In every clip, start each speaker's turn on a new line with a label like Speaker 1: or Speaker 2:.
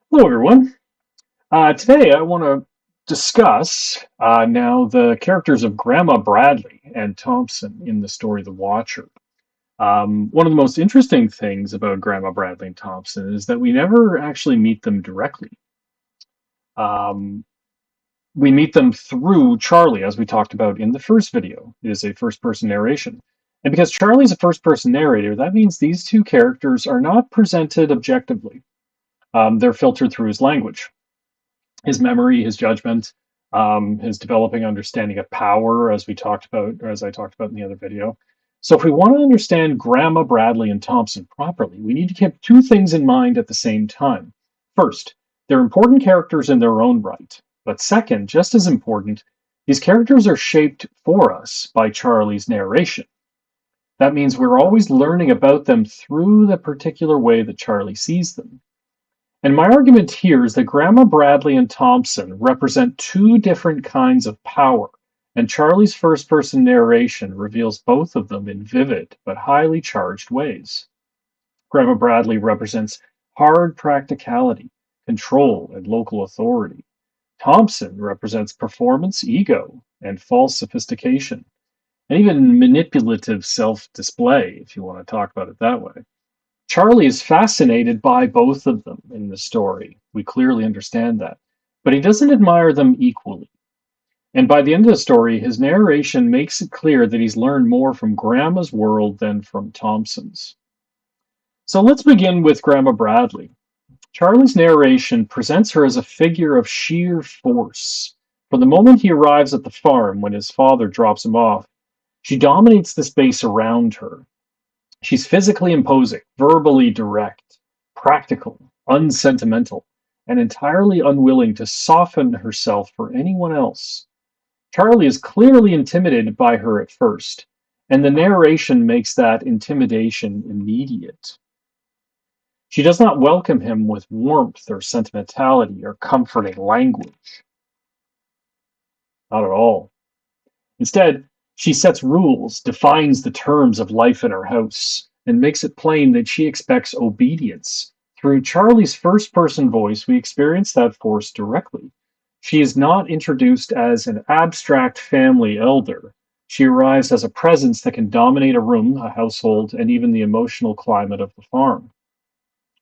Speaker 1: Hello, everyone. Today, I want to discuss now the characters of Grandma Bradley and Thompson in the story The Watcher. One of the most interesting things about Grandma Bradley and Thompson is that we never actually meet them directly. Um, we meet them through Charlie, as we talked about in the first video. It is a first person narration. And because Charlie's a first person narrator, that means these two characters are not presented objectively. They're filtered through his language, his memory, his judgment, his developing understanding of power, as we talked about, or as I talked about in the other video. So, if we want to understand Grandma Bradley and Thompson properly, we need to keep two things in mind at the same time. First, they're important characters in their own right. But second, just as important, these characters are shaped for us by Charlie's narration. That means we're always learning about them through the particular way that Charlie sees them. And my argument here is that Grandma Bradley and Thompson represent two different kinds of power, and Charlie's first person narration reveals both of them in vivid but highly charged ways. Grandma Bradley represents hard practicality, control, and local authority. Thompson represents performance, ego, and false sophistication, and even manipulative self display, if you want to talk about it that way. Charlie is fascinated by both of them in the story. We clearly understand that. But he doesn't admire them equally. And by the end of the story, his narration makes it clear that he's learned more from Grandma's world than from Thompson's. So let's begin with Grandma Bradley. Charlie's narration presents her as a figure of sheer force. From the moment he arrives at the farm when his father drops him off, she dominates the space around her. She's physically imposing, verbally direct, practical, unsentimental, and entirely unwilling to soften herself for anyone else. Charlie is clearly intimidated by her at first, and the narration makes that intimidation immediate. She does not welcome him with warmth or sentimentality or comforting language. Not at all. Instead, she sets rules, defines the terms of life in her house, and makes it plain that she expects obedience. Through Charlie's first person voice, we experience that force directly. She is not introduced as an abstract family elder. She arrives as a presence that can dominate a room, a household, and even the emotional climate of the farm.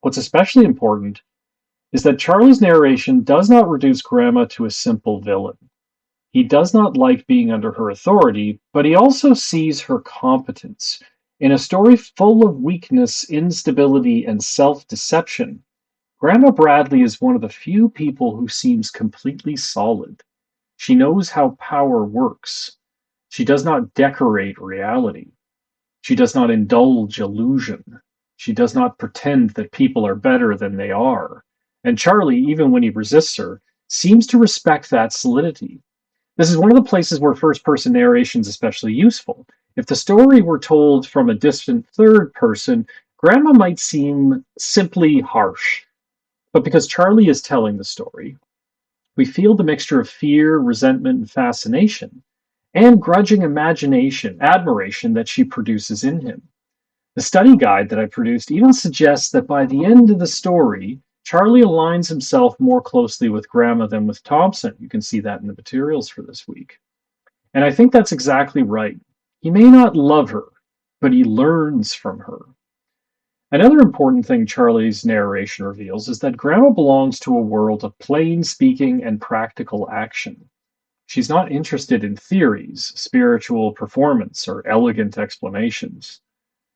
Speaker 1: What's especially important is that Charlie's narration does not reduce Grandma to a simple villain. He does not like being under her authority, but he also sees her competence. In a story full of weakness, instability, and self deception, Grandma Bradley is one of the few people who seems completely solid. She knows how power works. She does not decorate reality. She does not indulge illusion. She does not pretend that people are better than they are. And Charlie, even when he resists her, seems to respect that solidity. This is one of the places where first person narration is especially useful. If the story were told from a distant third person, Grandma might seem simply harsh. But because Charlie is telling the story, we feel the mixture of fear, resentment, and fascination, and grudging admiration that she produces in him. The study guide that I produced even suggests that by the end of the story, Charlie aligns himself more closely with Grandma than with Thompson. You can see that in the materials for this week. And I think that's exactly right. He may not love her, but he learns from her. Another important thing Charlie's narration reveals is that Grandma belongs to a world of plain speaking and practical action. She's not interested in theories, spiritual performance, or elegant explanations.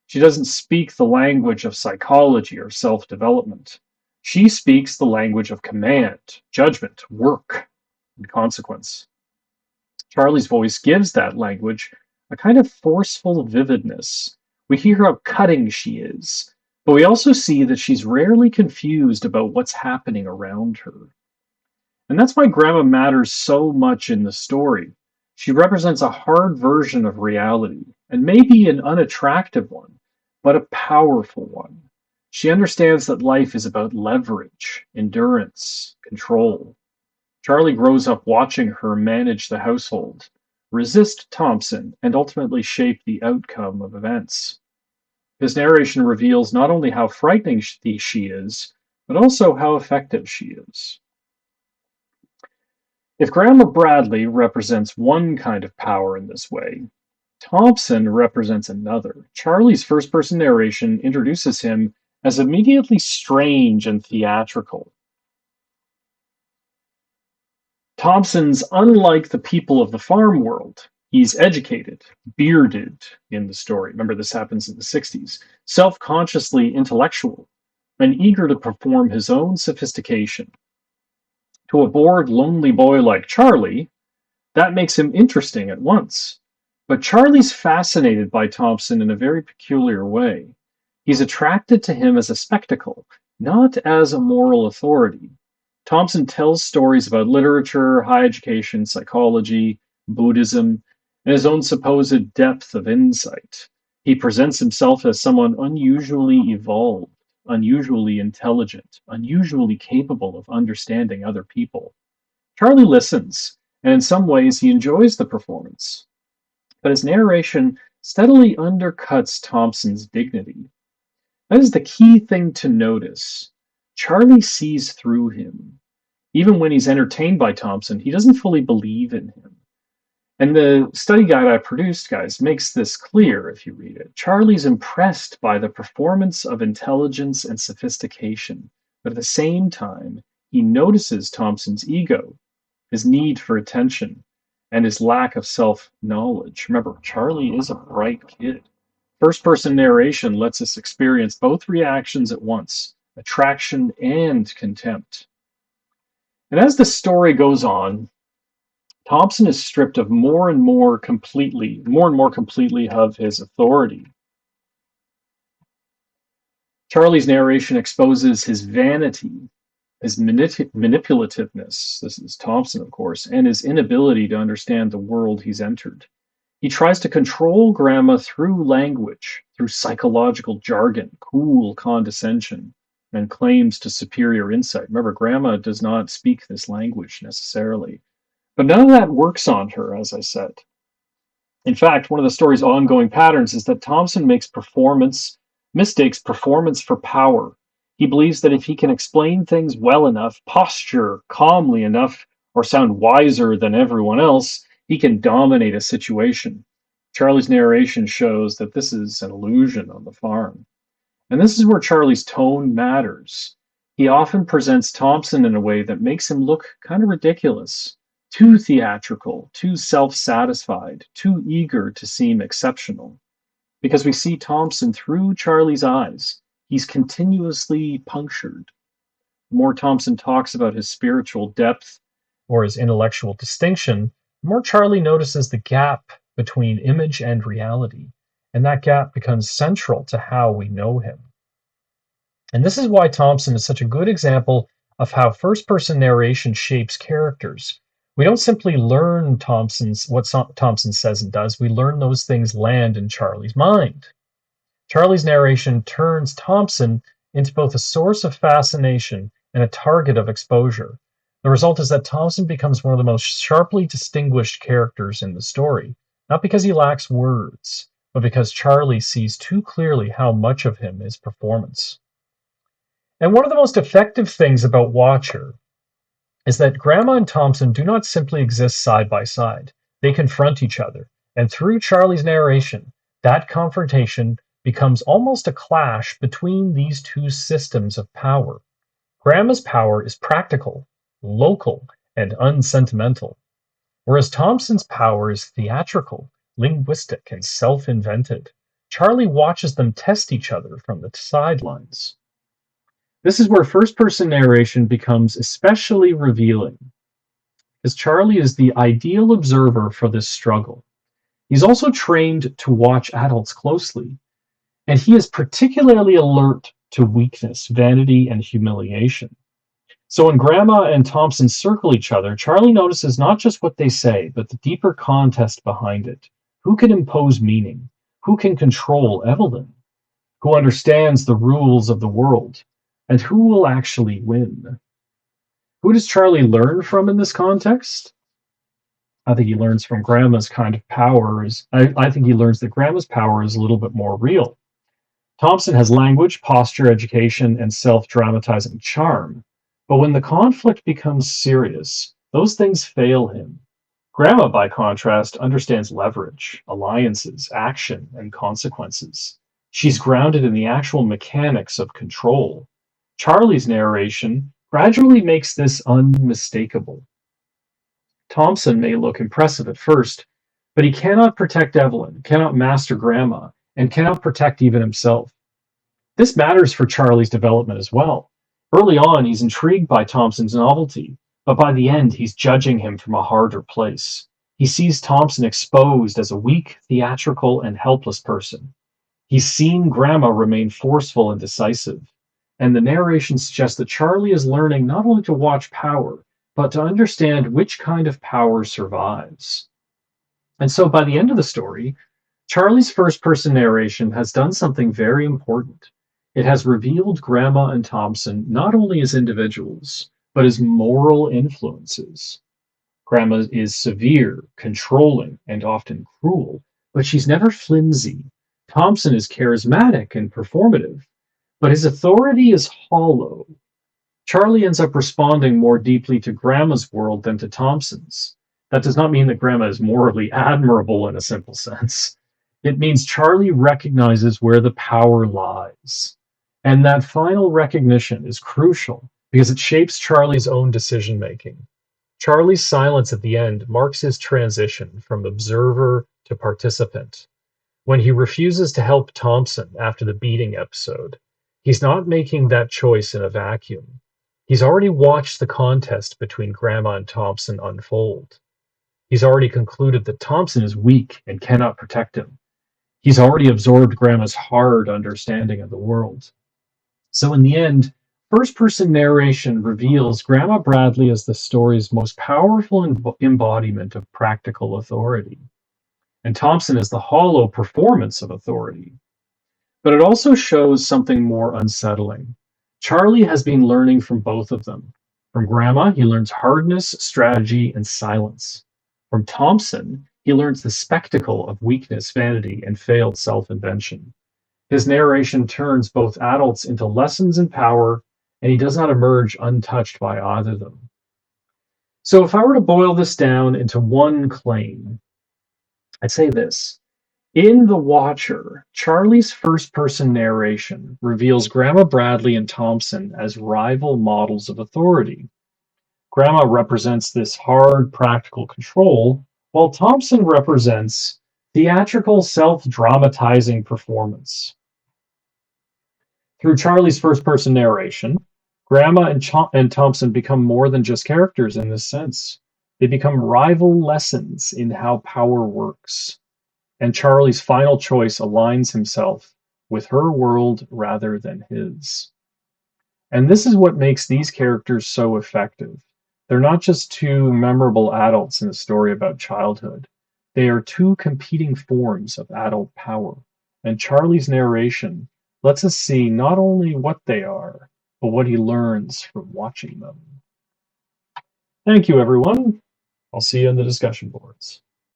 Speaker 1: She doesn't speak the language of psychology or self development. She speaks the language of command, judgment, work, and consequence. Charlie's voice gives that language a kind of forceful vividness. We hear how cutting she is, but we also see that she's rarely confused about what's happening around her. And that's why Grandma matters so much in the story. She represents a hard version of reality, and maybe an unattractive one, but a powerful one. She understands that life is about leverage, endurance, control. Charlie grows up watching her manage the household, resist Thompson, and ultimately shape the outcome of events. His narration reveals not only how frightening she is, but also how effective she is. If Grandma Bradley represents one kind of power in this way, Thompson represents another. Charlie's first person narration introduces him as immediately strange and theatrical. Thompson's unlike the people of the farm world. He's educated, bearded in the story. Remember, this happens in the 60s. Self consciously intellectual, and eager to perform his own sophistication. To a bored, lonely boy like Charlie, that makes him interesting at once. But Charlie's fascinated by Thompson in a very peculiar way. He's attracted to him as a spectacle, not as a moral authority. Thompson tells stories about literature, high education, psychology, Buddhism, and his own supposed depth of insight. He presents himself as someone unusually evolved, unusually intelligent, unusually capable of understanding other people. Charlie listens, and in some ways he enjoys the performance, but his narration steadily undercuts Thompson's dignity. That is the key thing to notice. Charlie sees through him. Even when he's entertained by Thompson, he doesn't fully believe in him. And the study guide I produced, guys, makes this clear if you read it. Charlie's impressed by the performance of intelligence and sophistication, but at the same time, he notices Thompson's ego, his need for attention, and his lack of self knowledge. Remember, Charlie is a bright kid. First person narration lets us experience both reactions at once, attraction and contempt. And as the story goes on, Thompson is stripped of more and more completely of his authority. Charlie's narration exposes his vanity, his manipulativeness, this is Thompson, of course, and his inability to understand the world he's entered. He tries to control Grandma through language, through psychological jargon, cool condescension, and claims to superior insight. Remember, Grandma does not speak this language necessarily. But none of that works on her, as I said. In fact, one of the story's ongoing patterns is that Thompson mistakes performance for power. He believes that if he can explain things well enough, posture calmly enough, or sound wiser than everyone else, he can dominate a situation. Charlie's narration shows that this is an illusion on the farm. And this is where Charlie's tone matters. He often presents Thompson in a way that makes him look kind of ridiculous, too theatrical, too self satisfied, too eager to seem exceptional. Because we see Thompson through Charlie's eyes, he's continuously punctured. The more Thompson talks about his spiritual depth or his intellectual distinction, the more Charlie notices the gap between image and reality, and that gap becomes central to how we know him. And this is why Thompson is such a good example of how first-person narration shapes characters. We don't simply learn what Thompson says and does, we learn those things land in Charlie's mind. Charlie's narration turns Thompson into both a source of fascination and a target of exposure. The result is that Thompson becomes one of the most sharply distinguished characters in the story, not because he lacks words, but because Charlie sees too clearly how much of him is performance. And one of the most effective things about Watcher is that Grandma and Thompson do not simply exist side by side. They confront each other, and through Charlie's narration, that confrontation becomes almost a clash between these two systems of power. Grandma's power is practical, local, and unsentimental, whereas Thompson's power is theatrical, linguistic, and self-invented. Charlie watches them test each other from the sidelines. This is where first-person narration becomes especially revealing, because Charlie is the ideal observer for this struggle. He's also trained to watch adults closely, and he is particularly alert to weakness, vanity, and humiliation. So when Grandma and Thompson circle each other, Charlie notices not just what they say, but the deeper contest behind it. Who can impose meaning? Who can control Evelyn? Who understands the rules of the world? And who will actually win? Who does Charlie learn from in this context? I think he learns from Grandma's kind of power. I think he learns that Grandma's power is a little bit more real. Thompson has language, posture, education, and self-dramatizing charm. But when the conflict becomes serious, those things fail him. Grandma, by contrast, understands leverage, alliances, action, and consequences. She's grounded in the actual mechanics of control. Charlie's narration gradually makes this unmistakable. Thompson may look impressive at first, but he cannot protect Evelyn, cannot master Grandma, and cannot protect even himself. This matters for Charlie's development as well. Early on, he's intrigued by Thompson's novelty, but by the end, he's judging him from a harder place. He sees Thompson exposed as a weak, theatrical, and helpless person. He's seen Grandma remain forceful and decisive. And the narration suggests that Charlie is learning not only to watch power, but to understand which kind of power survives. And so by the end of the story, Charlie's first person narration has done something very important. It has revealed Grandma and Thompson not only as individuals, but as moral influences. Grandma is severe, controlling, and often cruel, but she's never flimsy. Thompson is charismatic and performative, but his authority is hollow. Charlie ends up responding more deeply to Grandma's world than to Thompson's. That does not mean that Grandma is morally admirable in a simple sense. It means Charlie recognizes where the power lies. And that final recognition is crucial because it shapes Charlie's own decision making. Charlie's silence at the end marks his transition from observer to participant. When he refuses to help Thompson after the beating episode, he's not making that choice in a vacuum. He's already watched the contest between Grandma and Thompson unfold. He's already concluded that Thompson is weak and cannot protect him. He's already absorbed Grandma's hard understanding of the world. So in the end, first-person narration reveals Grandma Bradley as the story's most powerful embodiment of practical authority, and Thompson is the hollow performance of authority. But it also shows something more unsettling. Charlie has been learning from both of them. From Grandma, he learns hardness, strategy, and silence. From Thompson, he learns the spectacle of weakness, vanity, and failed self-invention. His narration turns both adults into lessons in power, and he does not emerge untouched by either of them. So if I were to boil this down into one claim, I'd say this. In The Watcher, Charlie's first-person narration reveals Grandma Bradley and Thompson as rival models of authority. Grandma represents this hard, practical control, while Thompson represents theatrical, self-dramatizing performance. Through Charlie's first-person narration, Grandma and Thompson become more than just characters in this sense. They become rival lessons in how power works. And Charlie's final choice aligns himself with her world rather than his. And this is what makes these characters so effective. They're not just two memorable adults in a story about childhood. They are two competing forms of adult power. And Charlie's narration lets us see not only what they are, but what he learns from watching them. Thank you, everyone. I'll see you in the discussion boards.